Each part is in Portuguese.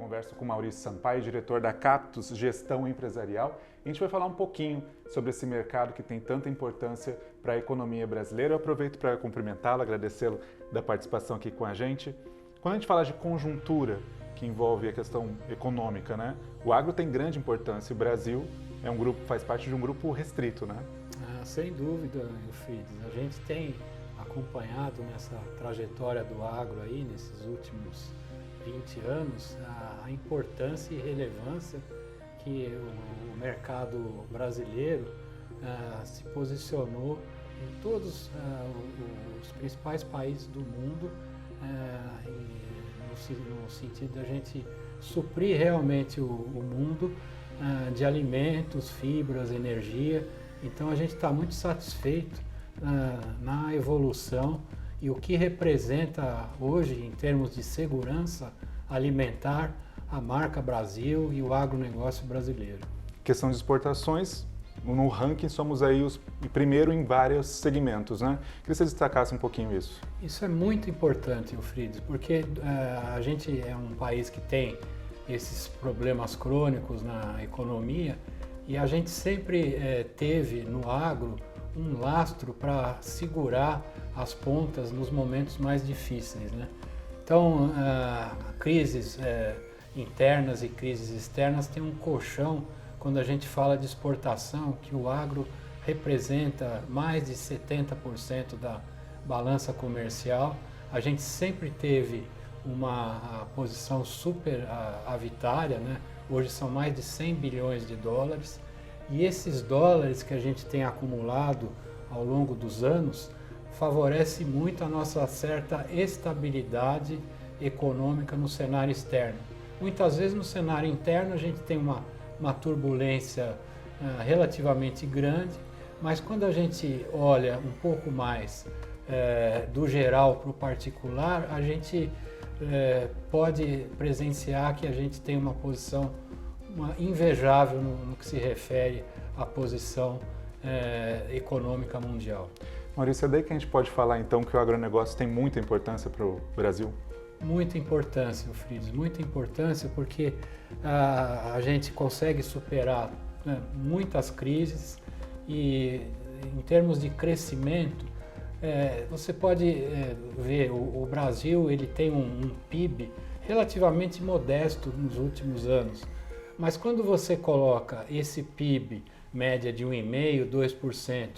converso com Maurício Sampaio, diretor da Cactus Gestão Empresarial. E a gente vai falar um pouquinho sobre esse mercado que tem tanta importância para a economia brasileira. Eu aproveito para cumprimentá-lo, agradecê-lo da participação aqui com a gente. Quando a gente fala de conjuntura, que envolve a questão econômica, né? O agro tem grande importância. O Brasil é um grupo, faz parte de um grupo restrito, né? Sem dúvida, Eufrides. A gente tem acompanhado nessa trajetória do agro aí, nesses últimos 20 anos, a importância e relevância que o mercado brasileiro se posicionou em todos os principais países do mundo, no sentido da gente suprir realmente o mundo de alimentos, fibras, energia. Então a gente está muito satisfeito na evolução e o que representa hoje em termos de segurança alimentar a marca Brasil e o agronegócio brasileiro. Questão de exportações, no ranking somos aí os primeiro em vários segmentos, né? Queria que você destacasse um pouquinho isso. Isso é muito importante, Eufrides, porque a gente é um país que tem esses problemas crônicos na economia e a gente sempre teve no agro um lastro para segurar as pontas nos momentos mais difíceis, né? Então, crises internas e crises externas têm um colchão quando a gente fala de exportação, que o agro representa mais de 70% da balança comercial. A gente sempre teve uma posição super avitária, né? Hoje são mais de 100 bilhões de dólares e esses dólares que a gente tem acumulado ao longo dos anos favorece muito a nossa certa estabilidade econômica no cenário externo. Muitas vezes no cenário interno a gente tem uma turbulência relativamente grande, mas quando a gente olha um pouco mais do geral para o particular, a gente pode presenciar que a gente tem uma posição invejável no que se refere à posição econômica mundial. Maurício, é daí que a gente pode falar então que o agronegócio tem muita importância para o Brasil? Muita importância, Eufrides, muita importância porque a gente consegue superar, né, muitas crises e em termos de crescimento, você pode ver o Brasil ele tem um PIB relativamente modesto nos últimos anos, mas quando você coloca esse PIB média de 1,5%, 2%,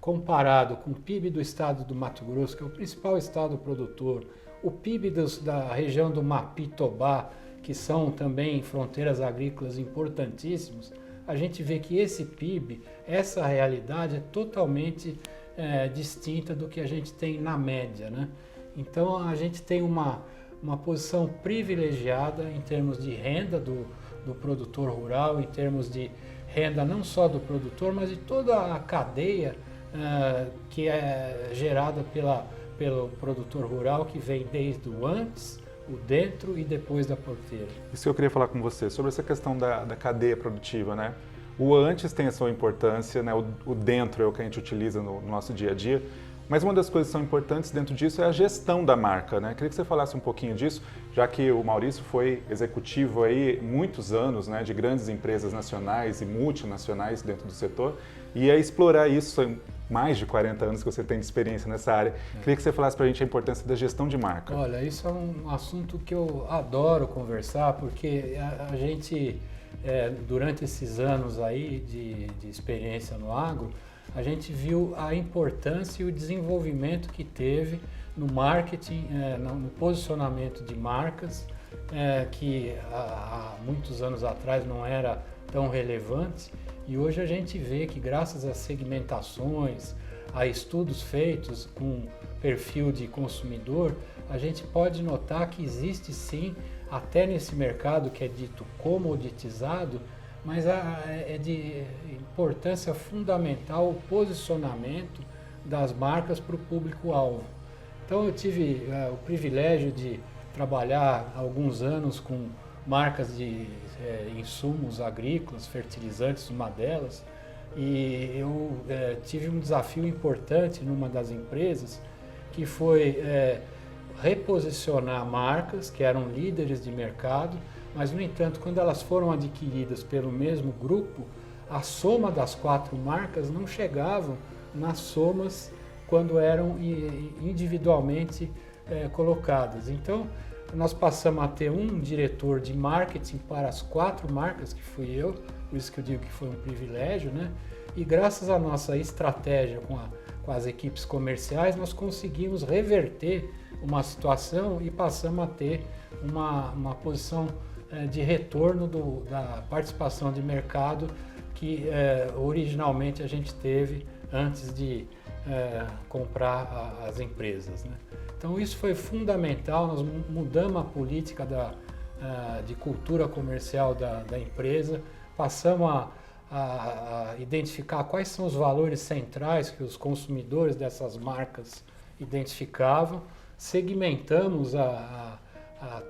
comparado com o PIB do estado do Mato Grosso, que é o principal estado produtor, o PIB da região do Mapitobá, que são também fronteiras agrícolas importantíssimos, a gente vê que esse PIB, essa realidade é totalmente distinta do que a gente tem na média, né? Então a gente tem uma posição privilegiada em termos de renda do produtor rural, em termos de renda não só do produtor, mas de toda a cadeia que é gerada pelo produtor rural, que vem desde o antes, o dentro e depois da porteira. Isso eu queria falar com você, sobre essa questão da cadeia produtiva, né? O antes tem a sua importância, né? O dentro é o que a gente utiliza no nosso dia a dia, mas uma das coisas que são importantes dentro disso é a gestão da marca, né? Queria que você falasse um pouquinho disso, já que o Maurício foi executivo aí muitos anos, né, de grandes empresas nacionais e multinacionais dentro do setor, e a explorar isso, mais de 40 anos que você tem de experiência nessa área. Queria que você falasse para a gente a importância da gestão de marca. Olha, isso é um assunto que eu adoro conversar, porque a gente, durante esses anos aí de experiência no agro, a gente viu a importância e o desenvolvimento que teve no marketing, no posicionamento de marcas, que há muitos anos atrás não era tão relevante, e hoje a gente vê que graças a segmentações, a estudos feitos com perfil de consumidor, a gente pode notar que existe sim, até nesse mercado que é dito comoditizado, mas é de importância fundamental o posicionamento das marcas para o público-alvo. Então eu tive o privilégio de trabalhar há alguns anos com marcas de insumos agrícolas, fertilizantes, uma delas, e eu tive um desafio importante numa das empresas, que foi reposicionar marcas que eram líderes de mercado mas, no entanto, quando elas foram adquiridas pelo mesmo grupo, a soma das 4 marcas não chegavam nas somas quando eram individualmente colocadas. Então, nós passamos a ter um diretor de marketing para as 4 marcas, que fui eu, por isso que eu digo que foi um privilégio, né? E graças à nossa estratégia com as equipes comerciais, nós conseguimos reverter uma situação e passamos a ter uma posição de retorno da participação de mercado que originalmente a gente teve antes de comprar as empresas, né? Então isso foi fundamental, nós mudamos a política de cultura comercial da empresa, passamos a identificar quais são os valores centrais que os consumidores dessas marcas identificavam, segmentamos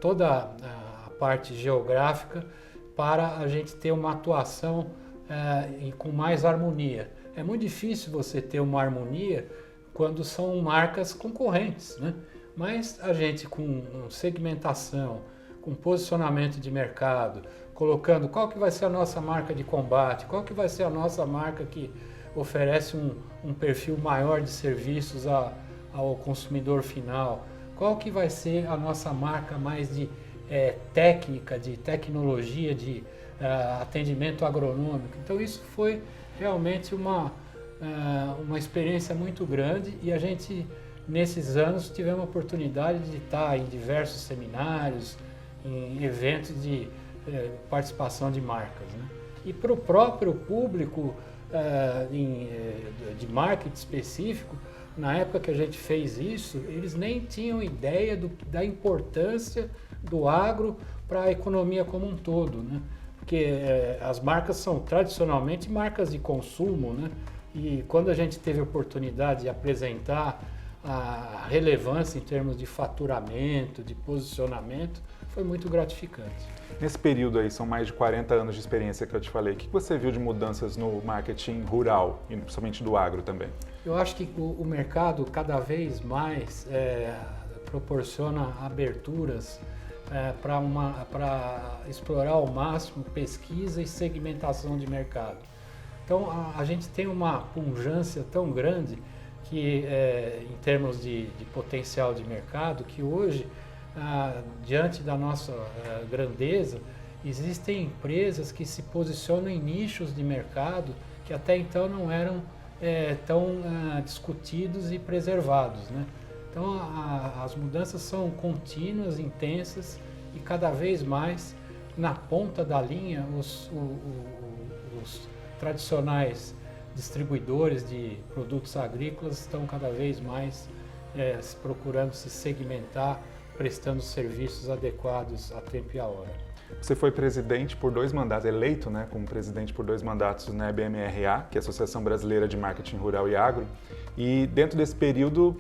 toda a parte geográfica para a gente ter uma atuação com mais harmonia. É muito difícil você ter uma harmonia quando são marcas concorrentes, né? Mas a gente com segmentação, com posicionamento de mercado, colocando qual que vai ser a nossa marca de combate, qual que vai ser a nossa marca que oferece um perfil maior de serviços ao consumidor final, qual que vai ser a nossa marca mais de técnica, de tecnologia, de atendimento agronômico. Então isso foi realmente uma experiência muito grande e a gente, nesses anos, tivemos a oportunidade de estar em diversos seminários, em eventos de participação de marcas, né? E para o próprio público de marketing específico, na época que a gente fez isso, eles nem tinham ideia da importância do agro para a economia como um todo, né? Porque as marcas são tradicionalmente marcas de consumo, né? E quando a gente teve a oportunidade de apresentar a relevância em termos de faturamento, de posicionamento, foi muito gratificante. Nesse período aí, são mais de 40 anos de experiência que eu te falei, o que você viu de mudanças no marketing rural e principalmente do agro também? Eu acho que o mercado cada vez mais proporciona aberturas para explorar ao máximo pesquisa e segmentação de mercado. Então a gente tem uma pujança tão grande que em termos de potencial de mercado, que hoje, diante da nossa grandeza, existem empresas que se posicionam em nichos de mercado que até então não eram tão discutidos e preservados, né? Então as mudanças são contínuas, intensas e cada vez mais na ponta da linha os tradicionais distribuidores de produtos agrícolas estão cada vez mais procurando se segmentar, prestando serviços adequados a tempo e a hora. Você foi presidente por 2 mandatos, eleito, né, como presidente por 2 mandatos na EBMRA, que é a Associação Brasileira de Marketing Rural e Agro, e dentro desse período,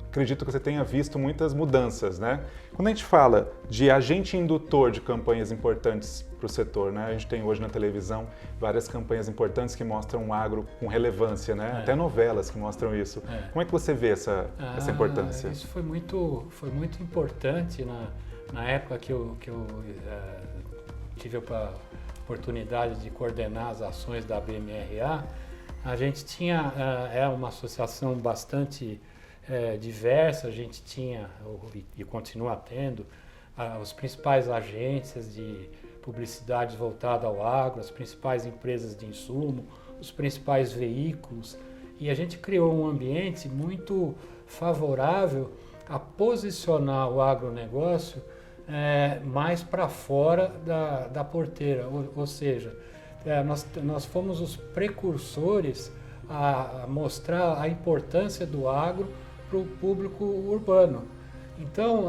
acredito que você tenha visto muitas mudanças, né? Quando a gente fala de agente indutor de campanhas importantes para o setor, né? A gente tem hoje na televisão várias campanhas importantes que mostram o agro com relevância, né? Até novelas que mostram isso. Como é que você vê essa importância? Isso foi muito importante na época que eu tive a oportunidade de coordenar as ações da BMRA. A gente tinha uma associação bastante diversa, a gente tinha e continua tendo as principais agências de publicidade voltada ao agro, as principais empresas de insumo, os principais veículos, e a gente criou um ambiente muito favorável a posicionar o agronegócio mais para fora da porteira, ou seja, nós fomos os precursores a mostrar a importância do agro para o público urbano. Então,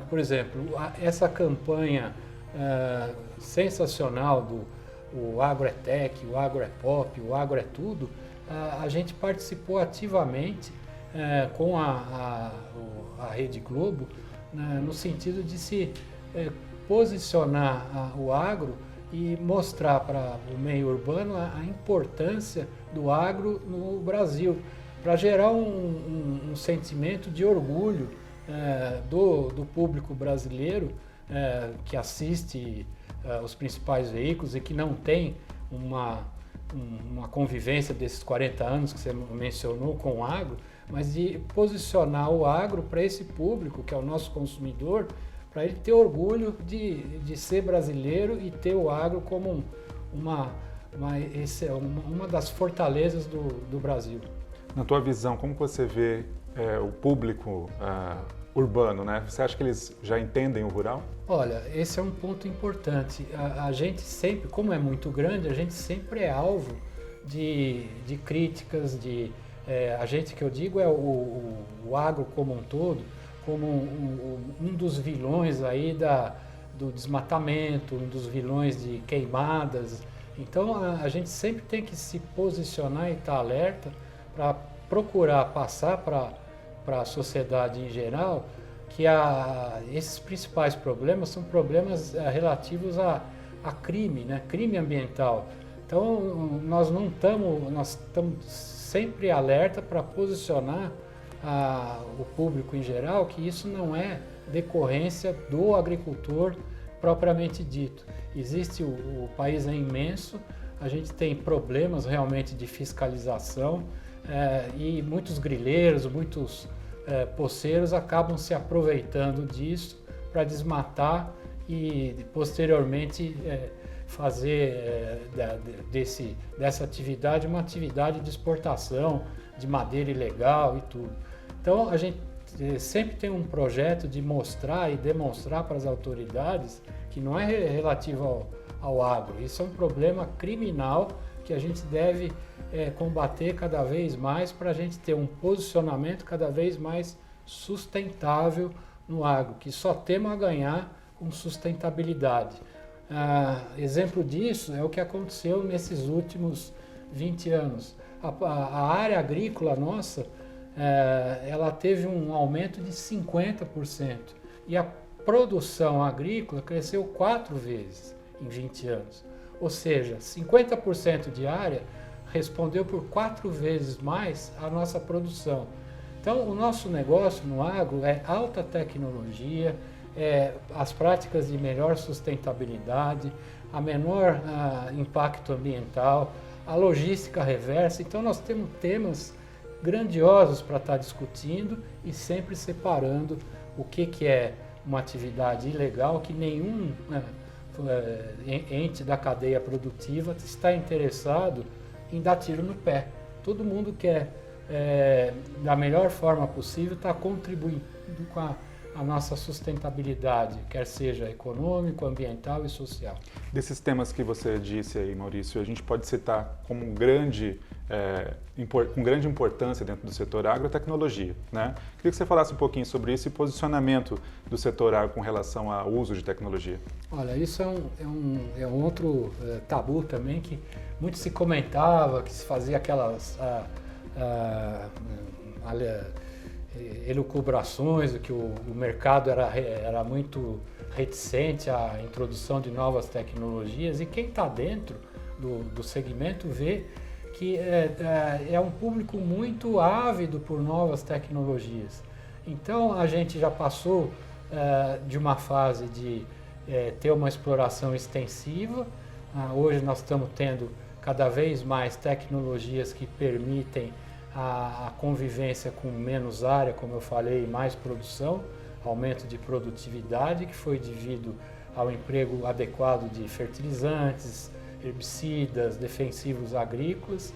por exemplo, essa campanha sensacional o agro é tech, o agro é pop, o agro é tudo, a gente participou ativamente com a Rede Globo, no sentido de se posicionar o agro e mostrar para o meio urbano a importância do agro no Brasil, para gerar um sentimento de orgulho do público brasileiro que assiste os principais veículos e que não tem uma convivência desses 40 anos que você mencionou com o agro, mas de posicionar o agro para esse público, que é o nosso consumidor, para ele ter orgulho de ser brasileiro e ter o agro como uma das fortalezas do Brasil. Na tua visão, como você vê o público urbano, né? Você acha que eles já entendem o rural? Olha, esse é um ponto importante. A gente sempre, como é muito grande, a gente sempre é alvo de críticas, a gente que eu digo é o agro como um todo, como um dos vilões aí do desmatamento, um dos vilões de queimadas. Então a gente sempre tem que se posicionar e estar alerta para procurar passar para a sociedade em geral que esses principais problemas são problemas relativos a crime, né? Crime ambiental. Então nós estamos sempre alerta para posicionar o público em geral que isso não é decorrência do agricultor propriamente dito. O país é imenso, a gente tem problemas realmente de fiscalização e muitos grileiros, muitos poceiros acabam se aproveitando disso para desmatar e posteriormente fazer dessa atividade uma atividade de exportação de madeira ilegal e tudo. Então a gente sempre tem um projeto de mostrar e demonstrar para as autoridades que não é relativo ao agro, isso é um problema criminal que a gente deve combater cada vez mais para a gente ter um posicionamento cada vez mais sustentável no agro, que só temos a ganhar com sustentabilidade. Exemplo disso é o que aconteceu nesses últimos 20 anos. A área agrícola nossa, ela teve um aumento de 50% e a produção agrícola cresceu 4 vezes em 20 anos. Ou seja, 50% de área respondeu por 4 vezes mais a nossa produção. Então, o nosso negócio no agro é alta tecnologia, as práticas de melhor sustentabilidade, a menor impacto ambiental, a logística reversa. Então, nós temos temas grandiosos para estar discutindo e sempre separando o que é uma atividade ilegal que nenhum ente da cadeia produtiva está interessado em dar tiro no pé. Todo mundo quer, da melhor forma possível, estar contribuindo com a nossa sustentabilidade, quer seja econômico, ambiental e social. Desses temas que você disse aí, Maurício, a gente pode citar como com grande importância dentro do setor agro a tecnologia, né? Queria que você falasse um pouquinho sobre isso e posicionamento do setor agro com relação ao uso de tecnologia. Olha, isso é um outro tabu também que muito se comentava, que se fazia aquelas elucubrações, que o mercado era muito reticente à introdução de novas tecnologias, e quem está dentro do segmento vê que é um público muito ávido por novas tecnologias. Então a gente já passou de uma fase de ter uma exploração extensiva. Hoje nós estamos tendo cada vez mais tecnologias que permitem a convivência com menos área, como eu falei, mais produção, aumento de produtividade, que foi devido ao emprego adequado de fertilizantes, herbicidas, defensivos agrícolas,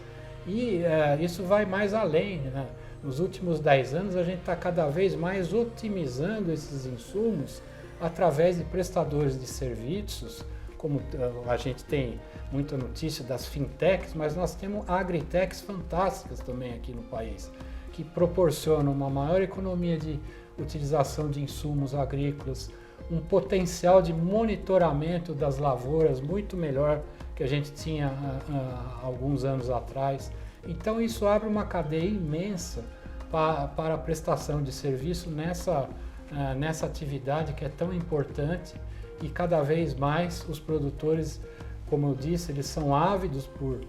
e isso vai mais além, né? Nos últimos 10 anos a gente está cada vez mais otimizando esses insumos através de prestadores de serviços, como a gente tem muita notícia das fintechs, mas nós temos agritechs fantásticas também aqui no país, que proporcionam uma maior economia de utilização de insumos agrícolas, um potencial de monitoramento das lavouras muito melhor que a gente tinha há alguns anos atrás. Então isso abre uma cadeia imensa para a prestação de serviço nessa atividade que é tão importante, e cada vez mais os produtores, como eu disse, eles são ávidos por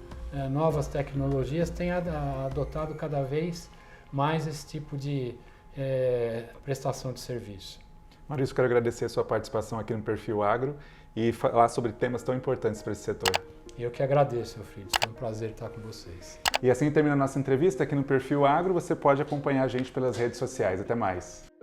novas tecnologias, têm adotado cada vez mais esse tipo de prestação de serviço. Maurício, quero agradecer a sua participação aqui no Perfil Agro e falar sobre temas tão importantes para esse setor. Eu que agradeço, Eufrides. Foi um prazer estar com vocês. E assim termina a nossa entrevista aqui no Perfil Agro. Você pode acompanhar a gente pelas redes sociais. Até mais.